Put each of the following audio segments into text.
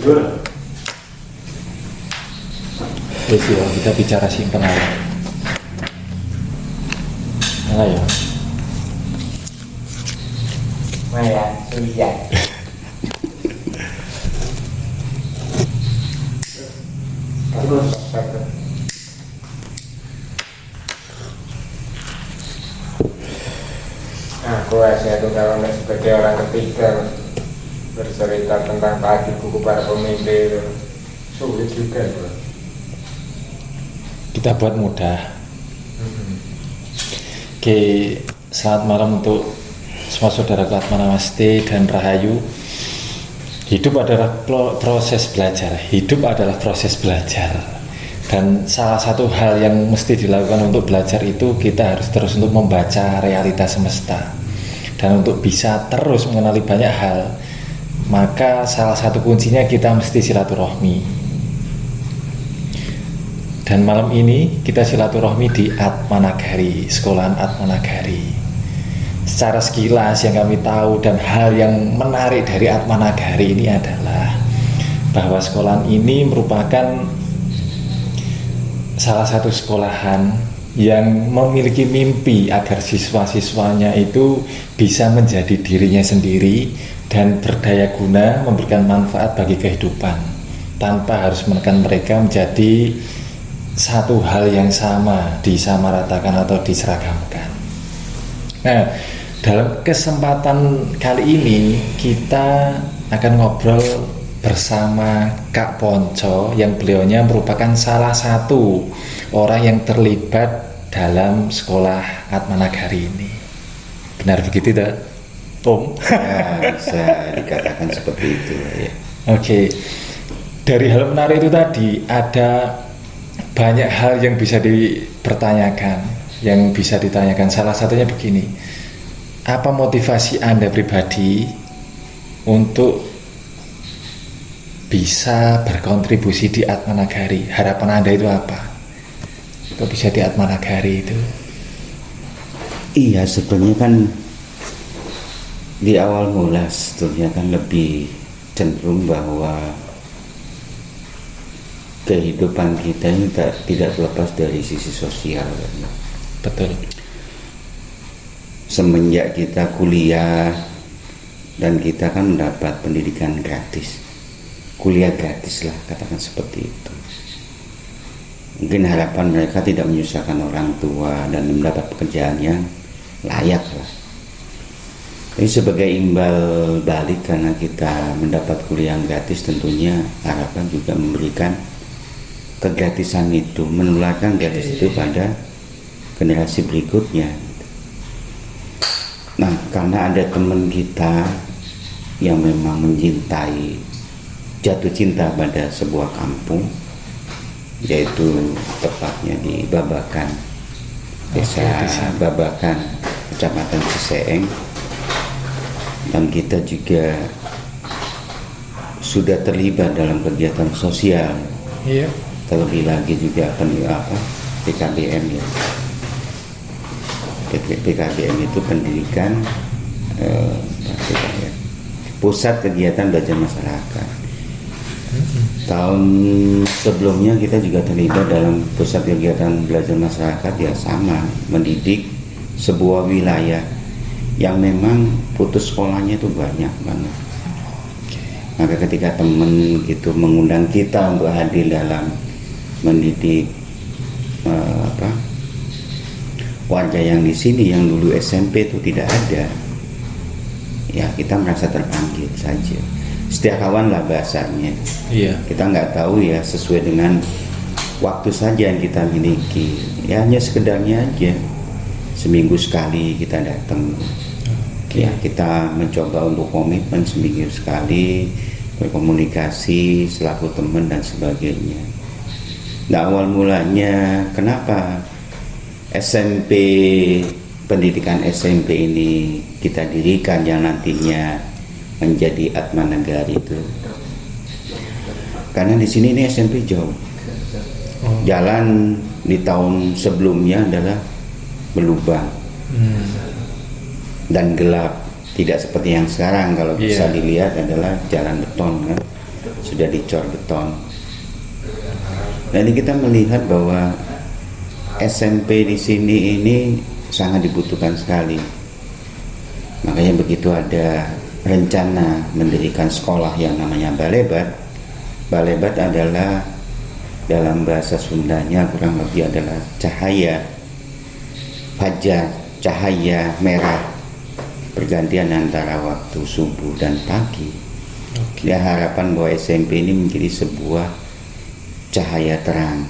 Wis yo, kita bicara simpen aja. Ayo. Maya, iya. Terus, aku Asia Tunggal sebagai orang ketiga bercerita tentang pagi buku para pemimpin sulit juga, bro. Kita buat mudah. Oke, selamat malam untuk semua saudara Atma Namaste dan Rahayu. Hidup adalah proses belajar. Hidup adalah proses belajar. Dan salah satu hal yang mesti dilakukan untuk belajar itu kita harus terus untuk membaca realitas semesta. Dan untuk bisa terus mengenali banyak hal, maka salah satu kuncinya kita mesti silaturahmi. Dan malam ini kita silaturahmi di Atmanagari, sekolahan Atmanagari. Secara sekilas yang kami tahu dan hal yang menarik dari Atmanagari ini adalah bahwa sekolahan ini merupakan salah satu sekolahan yang memiliki mimpi agar siswa-siswanya itu bisa menjadi dirinya sendiri dan berdaya guna memberikan manfaat bagi kehidupan tanpa harus menekan mereka menjadi satu hal yang sama, disamaratakan atau diseragamkan. Nah, dalam kesempatan kali ini kita akan ngobrol bersama Kak Ponco yang beliaunya merupakan salah satu orang yang terlibat dalam sekolah Atmanagari ini. Benar begitu tak, Om? Ya, bisa dikatakan seperti itu ya. Oke. Dari hal menarik itu tadi ada banyak hal yang bisa dipertanyakan, yang bisa ditanyakan. Salah satunya begini. Apa motivasi Anda pribadi untuk bisa berkontribusi di Atmanagari? Harapan Anda itu apa? Kok bisa di Atmanagari itu? Iya, sebetulnya kan di awal mula sebetulnya kan lebih cenderung bahwa kehidupan kita ini tidak terlepas dari sisi sosial. Betul. Semenjak kita kuliah dan kita kan mendapat pendidikan gratis, kuliah gratis lah, katakan seperti itu. Mungkin harapan mereka tidak menyusahkan orang tua dan mendapat pekerjaan yang layak lah. Tapi sebagai imbal balik karena kita mendapat kuliah gratis, tentunya harapan juga memberikan kegratisan itu, menularkan gratis itu pada generasi berikutnya. Nah, karena ada teman kita yang memang mencintai, jatuh cinta pada sebuah kampung, yaitu tepatnya di Babakan, desa Babakan, kecamatan Ciseeng, dan kita juga sudah terlibat dalam kegiatan sosial. Iya. Terlebih lagi juga PKBM ya. PKBM itu pendidikan pusat kegiatan belajar masyarakat. Tahun sebelumnya kita juga terlibat dalam pusat kegiatan belajar masyarakat ya, sama mendidik sebuah wilayah yang memang putus sekolahnya itu banyak banget. Maka ketika teman gitu mengundang kita untuk hadir dalam mendidik warga yang di sini yang dulu SMP itu tidak ada, ya kita merasa terpanggil saja. Setiakawan lah bahasanya. Iya. Kita nggak tahu ya, sesuai dengan waktu saja yang kita miliki. Ya hanya sekedarnya aja, seminggu sekali kita datang. Ya kita mencoba untuk komitmen seminggu sekali, berkomunikasi selaku teman dan sebagainya. Nah, awal mulanya kenapa SMP, pendidikan SMP ini kita dirikan yang nantinya menjadi Atmanagari itu, karena di sini ini SMP jauh. Jalan di tahun sebelumnya adalah berlubang dan gelap, tidak seperti yang sekarang. Kalau bisa dilihat adalah jalan beton kan. sudah dicor beton. Dan kita melihat bahwa SMP di sini ini sangat dibutuhkan sekali. Makanya begitu ada rencana mendirikan sekolah yang namanya Balebat. Balebat adalah dalam bahasa Sundanya kurang lebih adalah cahaya fajar, cahaya merah pergantian antara waktu subuh dan pagi. Dia harapan bahwa SMP ini menjadi sebuah cahaya terang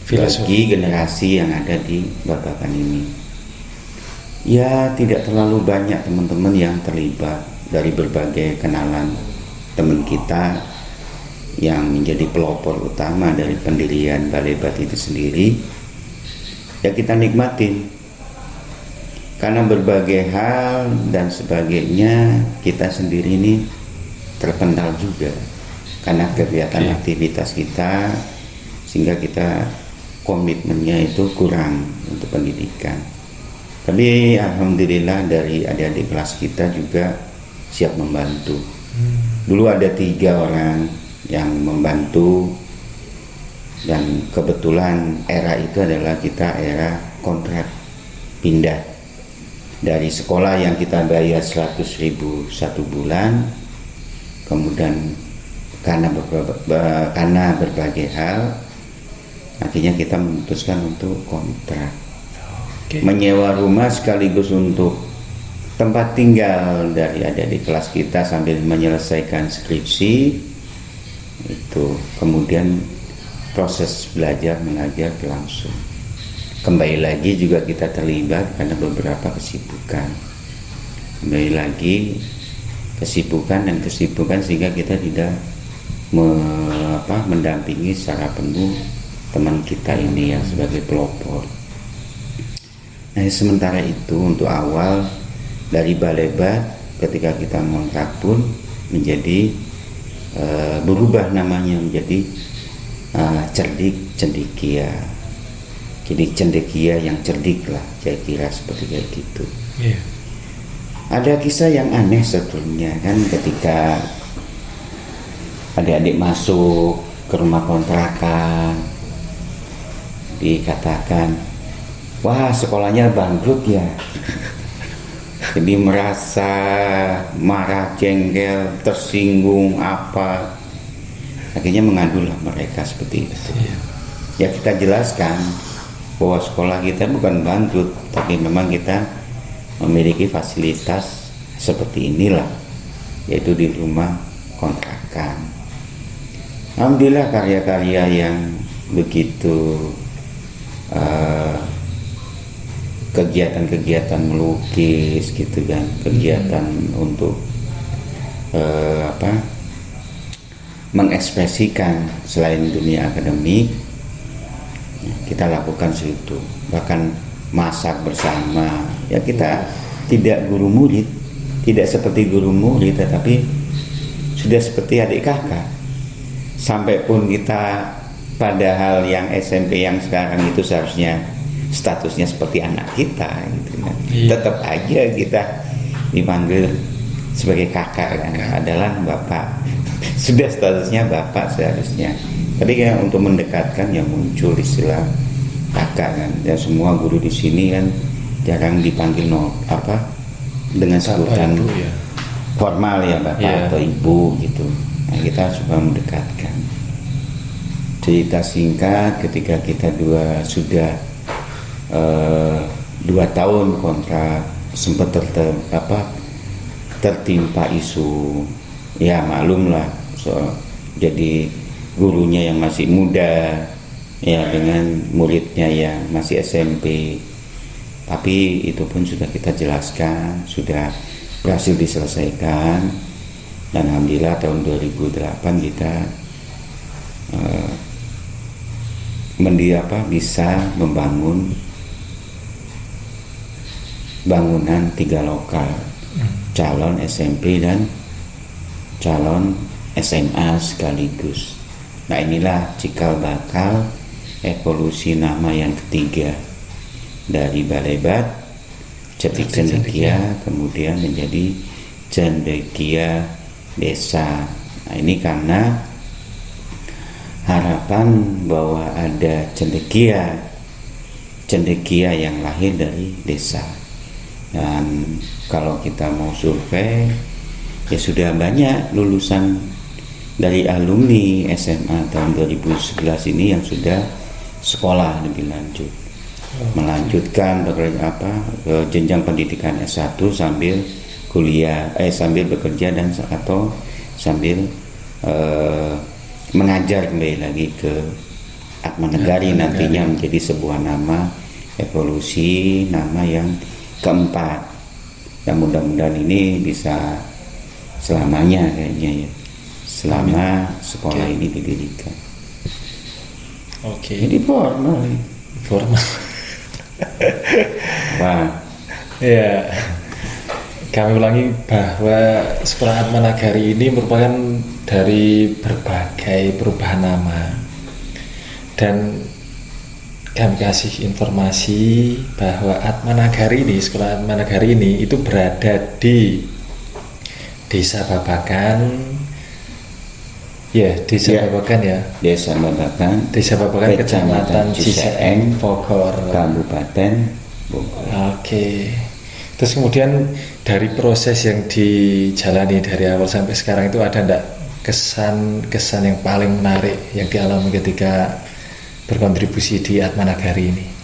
bagi generasi yang ada di Babakan ini. Ya, tidak terlalu banyak teman-teman yang terlibat dari berbagai kenalan teman kita yang menjadi pelopor utama dari pendirian Balebat itu sendiri. Ya, kita nikmatin karena berbagai hal dan sebagainya kita sendiri ini terpental juga karena kegiatan aktivitas kita, sehingga kita komitmennya itu kurang untuk pendidikan. Tapi alhamdulillah dari adik-adik kelas kita juga siap membantu. Dulu ada 3 orang yang membantu, dan kebetulan era itu adalah kita era kontrak pindah dari sekolah yang kita bayar 100.000 satu bulan, kemudian karena berbagai hal akhirnya kita memutuskan untuk kontrak. Menyewa rumah sekaligus untuk tempat tinggal dari adik-adik kelas kita sambil menyelesaikan skripsi itu. Kemudian proses belajar mengajar berlangsung. Kembali lagi juga kita terlibat karena beberapa kesibukan. Kembali lagi kesibukan sehingga kita tidak mendampingi secara penuh teman kita ini yang sebagai pelopor. Nah, sementara itu untuk awal dari Balebat ketika kita ngontrak pun menjadi berubah namanya menjadi Cerdik Cendekia. Jadi cendekia yang cerdik lah, saya kira seperti kayak gitu. Ada kisah yang aneh sebetulnya kan, ketika adik-adik masuk ke rumah kontrakan dikatakan, wah sekolahnya bangkrut ya. Jadi merasa marah, jengkel, tersinggung apa, akhirnya mengadulah mereka seperti itu. Ya kita jelaskan bahwa sekolah kita bukan bangkrut, tapi memang kita memiliki fasilitas seperti inilah, yaitu di rumah kontrakan. Alhamdulillah karya-karya yang begitu kegiatan-kegiatan melukis gitu kan, kegiatan untuk mengekspresikan selain dunia akademik, kita lakukan situ. Bahkan masak bersama, ya kita tidak guru murid, tidak seperti guru murid, tetapi sudah seperti adik kakak. Sampai pun kita padahal yang SMP yang sekarang itu seharusnya statusnya seperti anak kita gitu kan. Tetap aja kita dipanggil sebagai kakak kan, adalah bapak. Sudah statusnya bapak seharusnya. Tapi kan untuk mendekatkan yang muncul istilah kakak kan. Ya semua guru di sini kan jarang dipanggil dengan sebutan formal ya bapak atau ibu gitu. Nah, kita coba mendekatkan. Cerita singkat, ketika kita sudah 2 tahun kontrak, sempat tertimpa isu, ya malum lah, jadi gurunya yang masih muda ya dengan muridnya yang masih SMP. Tapi itu pun sudah kita jelaskan, sudah berhasil diselesaikan, dan alhamdulillah tahun 2008 kita bisa membangun bangunan 3 lokal, calon SMP dan calon SMA sekaligus. Nah inilah cikal bakal evolusi nama yang ketiga dari Balebat, Cerdik Cendekia, kemudian menjadi Cendekia desa. Nah, ini karena harapan bahwa ada cendekia yang lahir dari desa. Dan kalau kita mau survei, ya sudah banyak lulusan dari alumni SMA tahun 2011 ini yang sudah sekolah lebih lanjut, melanjutkan ke jenjang pendidikan S1 sambil kuliah, sambil bekerja dan atau sambil mengajar kembali lagi ke Atmanegari, nantinya menjadi sebuah nama evolusi, nama yang keempat. Dan mudah-mudahan ini bisa selamanya kayaknya ya, selama sekolah ini didirikan. Jadi formal. Wah. Ya, kami ulangi bahwa Sekolah Atmanegari ini merupakan dari berbagai perubahan nama, dan kami kasih informasi bahwa Atmanegari ini, Sekolah Atmanegari ini itu berada di Desa Babakan, Desa Babakan, Kecamatan Ciseeng, Bogor, Kabupaten Bogor. Oke. Terus kemudian dari proses yang dijalani dari awal sampai sekarang itu ada enggak kesan yang paling menarik yang dialami ketika berkontribusi di Atmanegari ini?